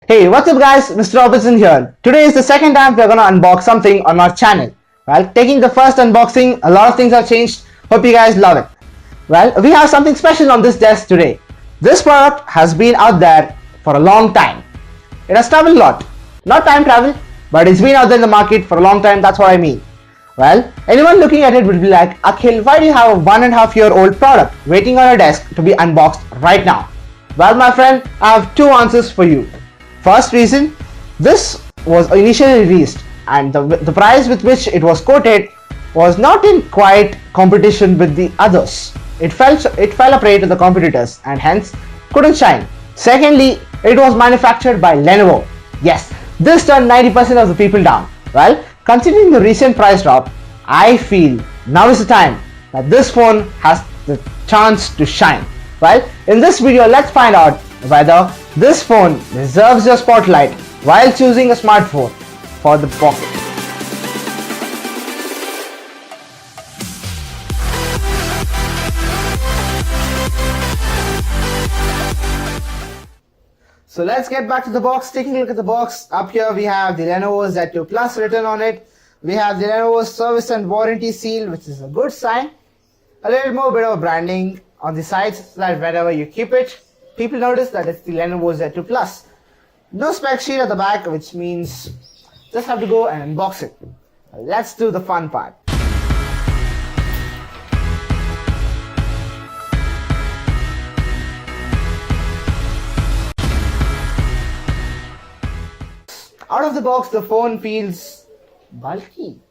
Hey, what's up guys, Mr. Robinson here. Today is the second time we're gonna unbox something on our channel. Well, taking the first unboxing, a lot of things have changed. Hope you guys love it. Well, we have something special on this desk today. This product has been out there for a long time. It has traveled a lot. Not time travel, but it's been out there in the market for a long time, that's what I mean. Well, anyone looking at it will be like, Akhil, why do you have a 1.5-year-old product waiting on your desk to be unboxed right now? Well, my friend, I have two answers for you. First reason, this was initially released and the price with which it was quoted was not in quite competition with the others. It fell a prey to the competitors and hence couldn't shine. Secondly, it was manufactured by Lenovo. Yes, this turned 90% of the people down. Well, considering the recent price drop, I feel now is the time that this phone has the chance to shine. Well, in this video, let's find out whether this phone deserves your spotlight while choosing a smartphone for the pocket. So let's get back to the box. Taking a look at the box, up here we have the Lenovo Z2 Plus written on it. We have the Lenovo service and warranty seal, which is a good sign. A little more bit of branding on the sides so that wherever you keep it, people notice that it's the Lenovo Z2 Plus. No spec sheet at the back, which means just have to go and unbox it. Let's do the fun part. Out of the box, the phone feels bulky.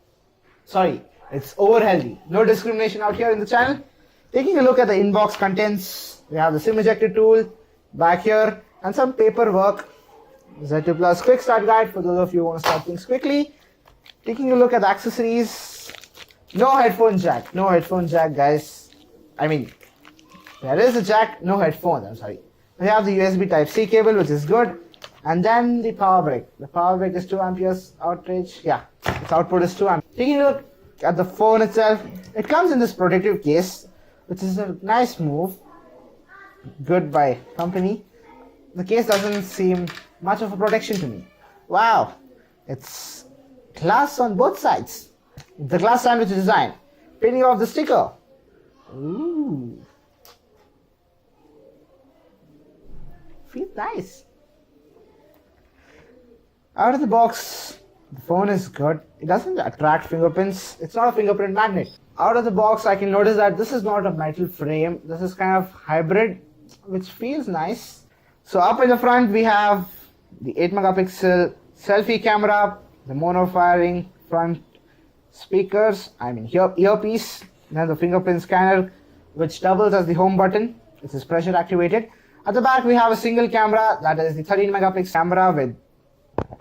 Sorry, it's over healthy. No discrimination out here in the channel. Taking a look at the inbox contents, we have the SIM ejector tool back here and some paperwork. Z2 Plus quick start guide for those of you who want to start things quickly. Taking a look at the accessories, no headphone jack guys. I mean, there is a jack, no headphones, I'm sorry. We have the USB Type-C cable, which is good. And then the power brick. The power brick is 2 amperes outage. Yeah, its output is 2 amperes. Taking a look at the phone itself, it comes in this protective case, which is a nice move. Good by company. The case doesn't seem much of a protection to me. Wow, it's glass on both sides. The glass sandwich design. Peeling off the sticker. Ooh. Feels nice. Out of the box, the phone is good. It doesn't attract fingerprints. It's not a fingerprint magnet. Out of the box, I can notice that this is not a metal frame. This is kind of hybrid, which feels nice. So up in the front, we have the 8 megapixel selfie camera, the mono firing front speakers, earpiece, then the fingerprint scanner, which doubles as the home button. This is pressure activated. At the back, we have a single camera, that is the 13 megapixel camera with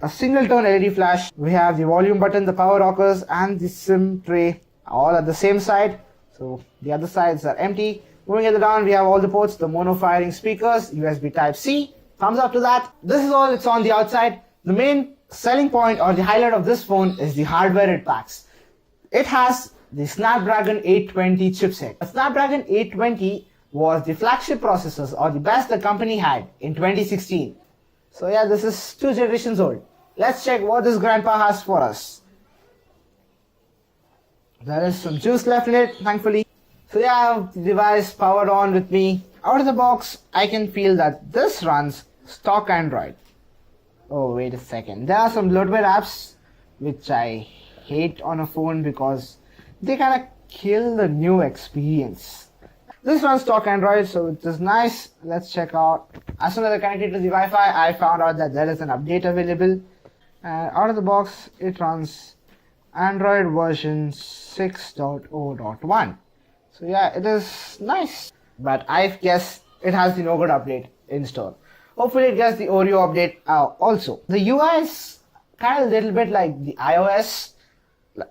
a single tone LED flash. We have the volume button, the power rockers, and the SIM tray all at the same side. So the other sides are empty. Moving it down, we have all the ports, the mono firing speakers, USB Type-C. Thumbs up to that. This is all it's on the outside. The main selling point or the highlight of this phone is the hardware it packs. It has the Snapdragon 820 chipset. The Snapdragon 820 was the flagship processors or the best the company had in 2016. So yeah, this is 2 generations old. Let's check what this grandpa has for us. There is some juice left in it, thankfully. So yeah, I have the device powered on with me. Out of the box, I can feel that this runs stock Android. Oh, wait a second. There are some bloatware apps which I hate on a phone because they kind of kill the new experience. This runs stock Android, so it is nice. Let's check out. As soon as I connected to the Wi-Fi, I found out that there is an update available. And out of the box, it runs Android version 6.0.1. So yeah, it is nice. But I guess it has the no good update in store. Hopefully it gets the Oreo update also. The UI is kind of a little bit like the iOS.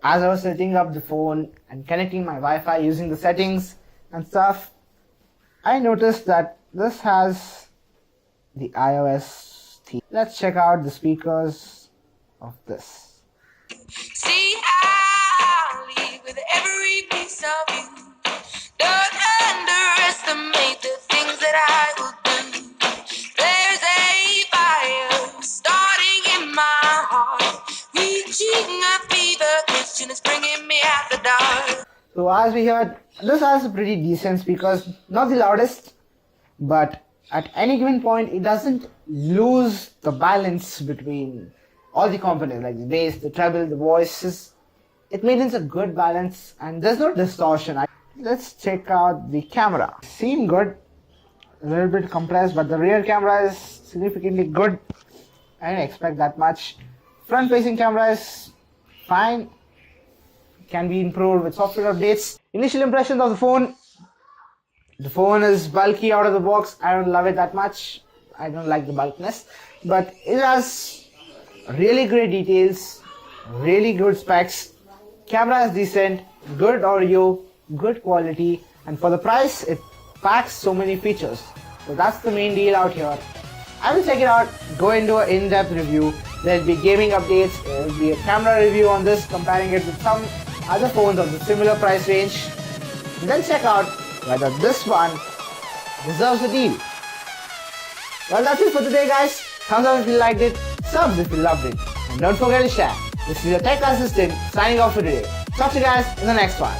As I was setting up the phone and connecting my Wi-Fi using the settings and stuff, I noticed that this has the iOS theme. Let's check out the speakers of this. See, I'll leave with every piece of you. Don't underestimate the things that I will do. There's a fire So as we heard, this has a pretty decent speakers, not the loudest, but at any given point it doesn't lose the balance between all the components like the bass, the treble, the voices. It maintains a good balance and there's no distortion. Let's check out the camera. Seem good, a little bit compressed, but the rear camera is significantly good. I didn't expect that much. Front facing camera is fine, can be improved with software updates. Initial impressions of the phone is bulky out of the box. I don't love it that much. I don't like the bulkiness, but it has really great details, really good specs. Camera is decent, good audio, good quality, and for the price it packs so many features. So that's the main deal out here. I will check it out, go into an in-depth review. There'll be gaming updates, there'll be a camera review on this, comparing it with some other phones of the similar price range. And then check out whether this one deserves a deal. Well, that's it for today, guys. Thumbs up if you liked it, subs if you loved it, and don't forget to share. This is your tech assistant signing off for today. Talk to you guys in the next one.